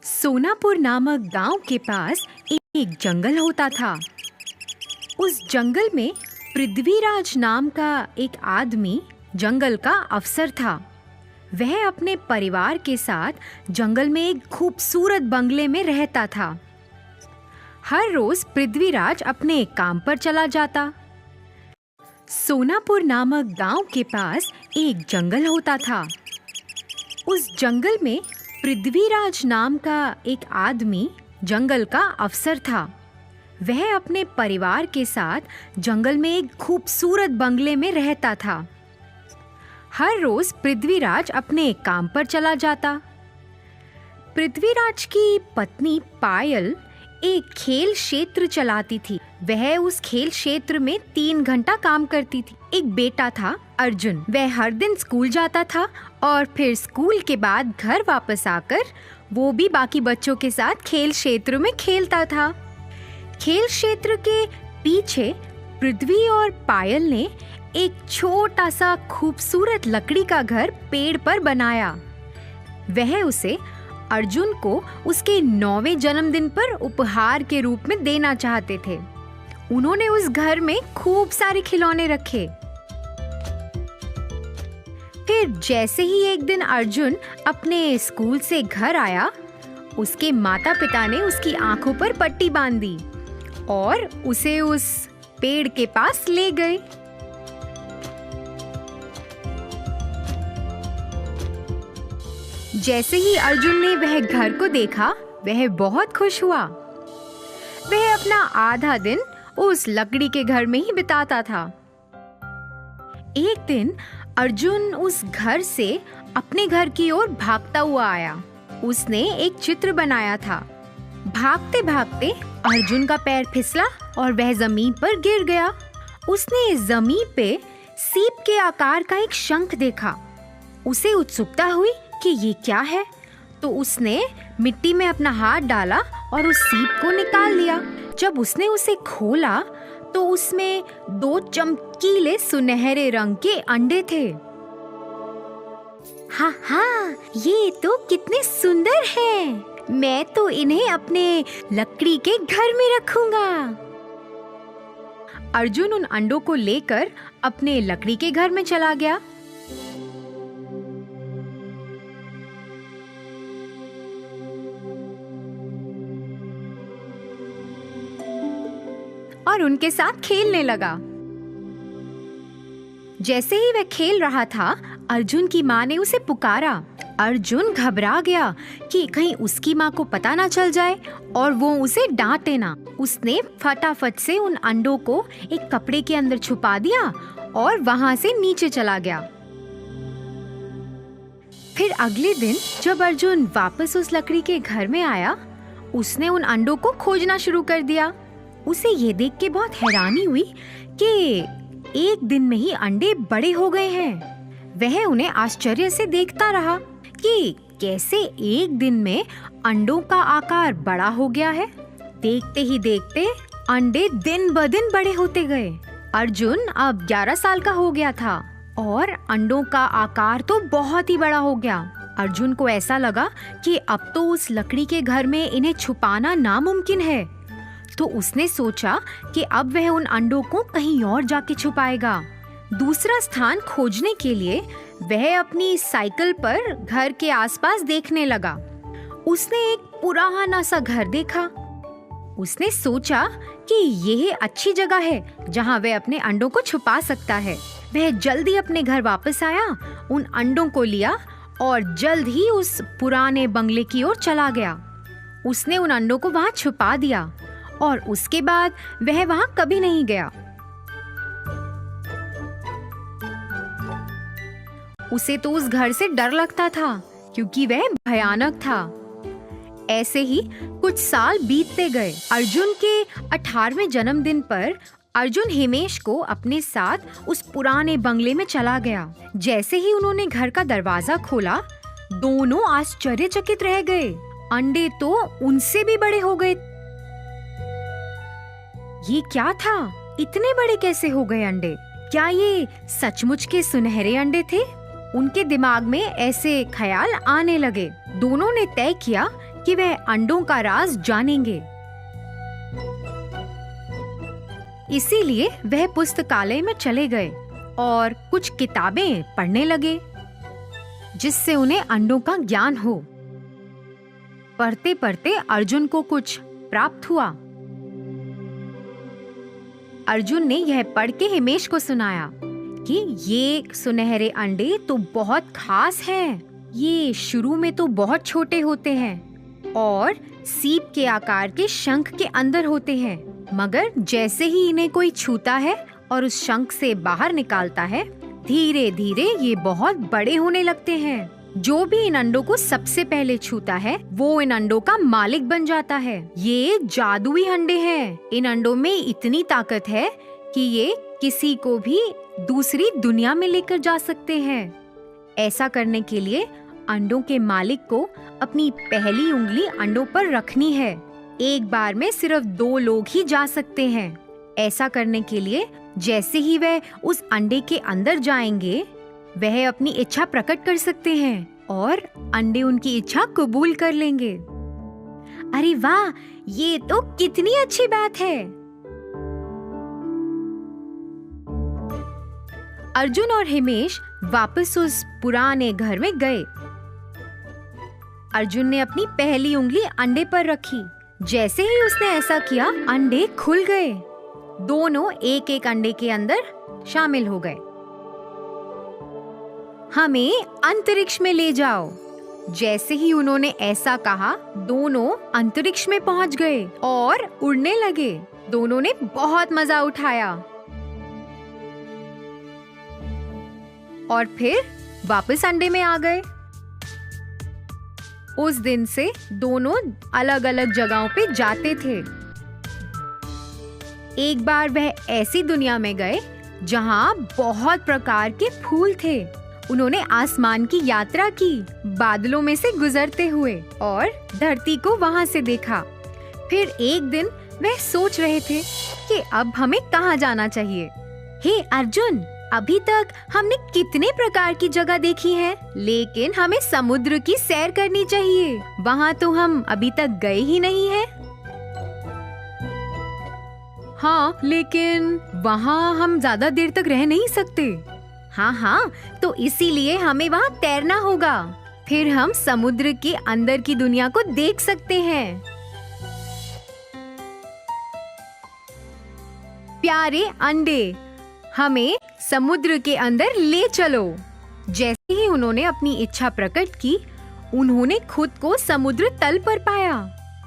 सोनापुर नामक गांव के पास एक जंगल होता था। उस जंगल में पृथ्वीराज नाम का एक आदमी जंगल का अफसर था। वह अपने परिवार के साथ जंगल में एक खूबसूरत बंगले में रहता था। हर रोज पृथ्वीराज अपने काम पर चला जाता। सोनापुर नामक गांव के पास एक जंगल होता था। उस जंगल में पृथ्वीराज नाम का एक आदमी जंगल का अफसर था। वह अपने परिवार के साथ जंगल में एक खूबसूरत बंगले में रहता था। हर रोज पृथ्वीराज अपने काम पर चला जाता। पृथ्वीराज की पत्नी पायल एक खेल क्षेत्र चलाती थी। वह उस खेल क्षेत्र में 3 घंटा काम करती थी। एक बेटा था अर्जुन। वह हर दिन स्कूल जाता था और फिर स्कूल के बाद घर वापस आकर वो भी बाकी बच्चों के साथ खेल क्षेत्र में खेलता था। खेल क्षेत्र के पीछे पृथ्वी और पायल ने एक छोटा सा खूबसूरत लकड़ी का घर पेड़ पर बनाया। वह उसे अर्जुन को उसके 9वें जन्मदिन पर उपहार के रूप में देना चाहते थे। उन्होंने उस घर में खूब सारे खिलौने रखे। फिर जैसे ही एक दिन अर्जुन अपने स्कूल से घर आया, उसके माता पिता ने उसकी आंखों पर पट्टी बांध दी और उसे उस पेड़ के पास ले गए। जैसे ही अर्जुन ने वह घर को देखा, वह बहुत खुश हुआ। वह अपना आधा दिन उस लकड़ी के घर में ही बिताता था। एक दिन अर्जुन उस घर से अपने घर की ओर भागता हुआ आया। उसने एक चित्र बनाया था। भागते भागते अर्जुन का पैर फिसला और वह जमीन पर गिर गया। उसने जमीन पे सीप के आकार का एक शंख देखा। उसे उत्सुकता हुई कि ये क्या है, तो उसने मिट्टी में अपना हाथ डाला और उस सीप को निकाल लिया। जब उसने उसे खोला तो उसमें 2 चमकीले सुनहरे रंग के अंडे थे। हाँ हाँ, ये तो कितने सुंदर हैं। मैं तो इन्हें अपने लकड़ी के घर में रखूंगा। अर्जुन उन अंडों को लेकर अपने लकड़ी के घर में चला गया। और उनके साथ खेलने लगा। जैसे ही वह खेल रहा था, अर्जुन की माँ ने उसे पुकारा। अर्जुन घबरा गया कि कहीं उसकी माँ को पता ना चल जाए और वो उसे डांटे ना। उसने फटाफट से उन अंडों को एक कपड़े के अंदर छुपा दिया और वहां से नीचे चला गया। फिर अगले दिन जब अर्जुन वापस उस लकड़ी के घर में आया, उसने उन अंडों को खोजना शुरू कर दिया। उसे ये देख के बहुत हैरानी हुई कि एक दिन में ही अंडे बड़े हो गए हैं। वह उन्हें आश्चर्य से देखता रहा कि कैसे एक दिन में अंडों का आकार बड़ा हो गया है। देखते ही देखते अंडे दिन ब दिन बड़े होते गए। अर्जुन अब 11 साल का हो गया था और अंडों का आकार तो बहुत ही बड़ा हो गया। अर्जुन को ऐसा लगा कि अब तो उस लकड़ी के घर में इन्हें छुपाना नामुमकिन है। तो उसने सोचा कि अब वह उन अंडों को कहीं और जाके छुपाएगा। दूसरा स्थान खोजने के लिए वह अपनी साइकिल पर घर के आसपास देखने लगा। उसने एक पुराना सा घर देखा। उसने सोचा कि यह अच्छी जगह है जहां वह अपने अंडों को छुपा सकता है। वह जल्दी अपने घर वापस आया, उन अंडों को लिया और जल्द ही उस पुराने बंगले की ओर चला गया। उसने उन अंडों को वहां छुपा दिया और उसके बाद वह वहां कभी नहीं गया। उसे तो उस घर से डर लगता था क्योंकि वह भयानक था। ऐसे ही कुछ साल बीतते गए। अर्जुन के 18वें जन्मदिन पर अर्जुन हिमेश को अपने साथ उस पुराने बंगले में चला गया। जैसे ही उन्होंने घर का दरवाजा खोला, दोनों आश्चर्यचकित रह गए। अंडे तो उनसे भी बड़े हो गए। ये क्या था? इतने बड़े कैसे हो गए अंडे? क्या ये सचमुच के सुनहरे अंडे थे? उनके दिमाग में ऐसे ख्याल आने लगे। दोनों ने तय किया कि वह अंडों का राज जानेंगे। इसीलिए वह पुस्तकालय में चले गए और कुछ किताबें पढ़ने लगे, जिससे उन्हें अंडों का ज्ञान हो। पढ़ते पढ़ते अर्जुन को कुछ प्राप्त हुआ। अर्जुन ने यह पढ़ के हिमेश को सुनाया कि ये सुनहरे अंडे तो बहुत खास हैं। ये शुरू में तो बहुत छोटे होते हैं और सीप के आकार के शंख के अंदर होते हैं, मगर जैसे ही इन्हें कोई छूता है और उस शंख से बाहर निकालता है, धीरे धीरे ये बहुत बड़े होने लगते हैं। जो भी इन अंडों को सबसे पहले छूता है वो इन अंडों का मालिक बन जाता है। ये जादुई अंडे हैं। इन अंडों में इतनी ताकत है कि ये किसी को भी दूसरी दुनिया में लेकर जा सकते हैं। ऐसा करने के लिए अंडों के मालिक को अपनी पहली उंगली अंडों पर रखनी है। एक बार में सिर्फ 2 लोग ही जा सकते हैं। ऐसा करने के लिए जैसे ही वह उस अंडे के अंदर जाएंगे, वह अपनी इच्छा प्रकट कर सकते हैं और अंडे उनकी इच्छा कबूल कर लेंगे। अरे वाह, ये तो कितनी अच्छी बात है। अर्जुन और हिमेश वापस उस पुराने घर में गए। अर्जुन ने अपनी पहली उंगली अंडे पर रखी। जैसे ही उसने ऐसा किया, अंडे खुल गए। दोनों एक एक अंडे के अंदर शामिल हो गए। हमें अंतरिक्ष में ले जाओ। जैसे ही उन्होंने ऐसा कहा, दोनों अंतरिक्ष में पहुंच गए और उड़ने लगे। दोनों ने बहुत मजा उठाया और फिर वापस अंडे में आ गए। उस दिन से दोनों अलग अलग जगहों पे जाते थे। एक बार वह ऐसी दुनिया में गए जहां बहुत प्रकार के फूल थे। उन्होंने आसमान की यात्रा की, बादलों में से गुजरते हुए, और धरती को वहां से देखा। फिर एक दिन वह सोच रहे थे कि अब हमें कहाँ जाना चाहिए। हे अर्जुन, अभी तक हमने कितने प्रकार की जगह देखी है, लेकिन हमें समुद्र की सैर करनी चाहिए। वहाँ तो हम अभी तक गए ही नहीं हैं। हाँ, लेकिन वहाँ हम ज्यादा देर तक रह नहीं सकते। हाँ, तो इसीलिए हमें वहाँ तैरना होगा। फिर हम समुद्र के अंदर की दुनिया को देख सकते हैं। प्यारे अंडे, हमें समुद्र के अंदर ले चलो। जैसे ही उन्होंने अपनी इच्छा प्रकट की, उन्होंने खुद को समुद्र तल पर पाया।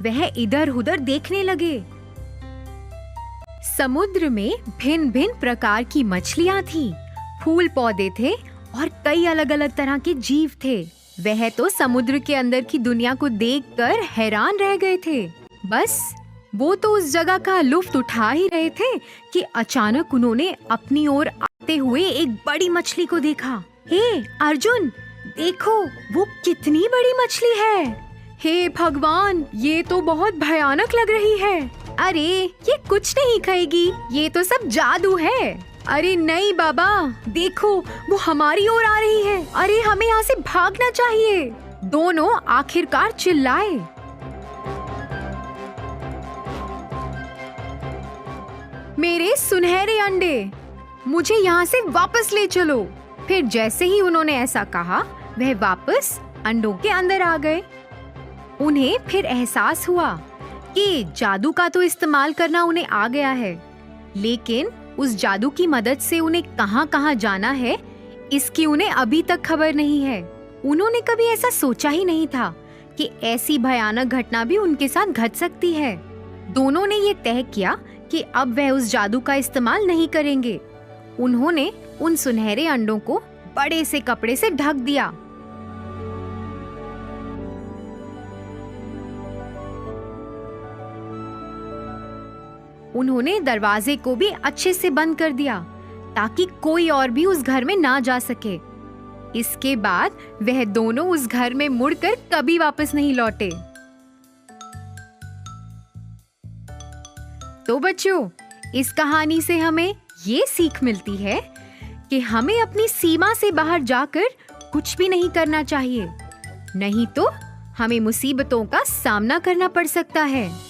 वह इधर उधर देखने लगे। समुद्र में भिन्न भिन्न प्रकार की मछलियाँ थीं, फूल पौधे थे और कई अलग अलग तरह के जीव थे। वह तो समुद्र के अंदर की दुनिया को देखकर हैरान रह गए थे। बस वो तो उस जगह का लुत्फ उठा ही रहे थे कि अचानक उन्होंने अपनी ओर आते हुए एक बड़ी मछली को देखा। हे अर्जुन, देखो वो कितनी बड़ी मछली है। हे भगवान, ये तो बहुत भयानक लग रही है। अरे ये कुछ नहीं खाएगी, ये तो सब जादू है। अरे नहीं बाबा, देखो वो हमारी ओर आ रही है। अरे हमें यहाँ से भागना चाहिए। दोनों आखिरकार चिल्लाए। मेरे सुनहरे अंडे, मुझे यहाँ से वापस ले चलो। फिर जैसे ही उन्होंने ऐसा कहा, वह वापस अंडों के अंदर आ गए। उन्हें फिर एहसास हुआ कि जादू का तो इस्तेमाल करना उन्हें आ गया है, लेकिन उस जादू की मदद से उन्हें कहाँ कहाँ जाना है, इसकी उन्हें अभी तक खबर नहीं है। उन्होंने कभी ऐसा सोचा ही नहीं था कि ऐसी भयानक घटना भी उनके साथ घट सकती है। दोनों ने ये तय किया कि अब वह उस जादू का इस्तेमाल नहीं करेंगे। उन्होंने उन सुनहरे अंडों को बड़े से कपड़े से ढक दिया। उन्होंने दरवाजे को भी अच्छे से बंद कर दिया ताकि कोई और भी उस घर में ना जा सके। इसके बाद वह दोनों उस घर में मुड़कर कभी वापस नहीं लौटे। तो बच्चों, इस कहानी से हमें ये सीख मिलती है कि हमें अपनी सीमा से बाहर जाकर कुछ भी नहीं करना चाहिए, नहीं तो हमें मुसीबतों का सामना करना पड़ सकता है।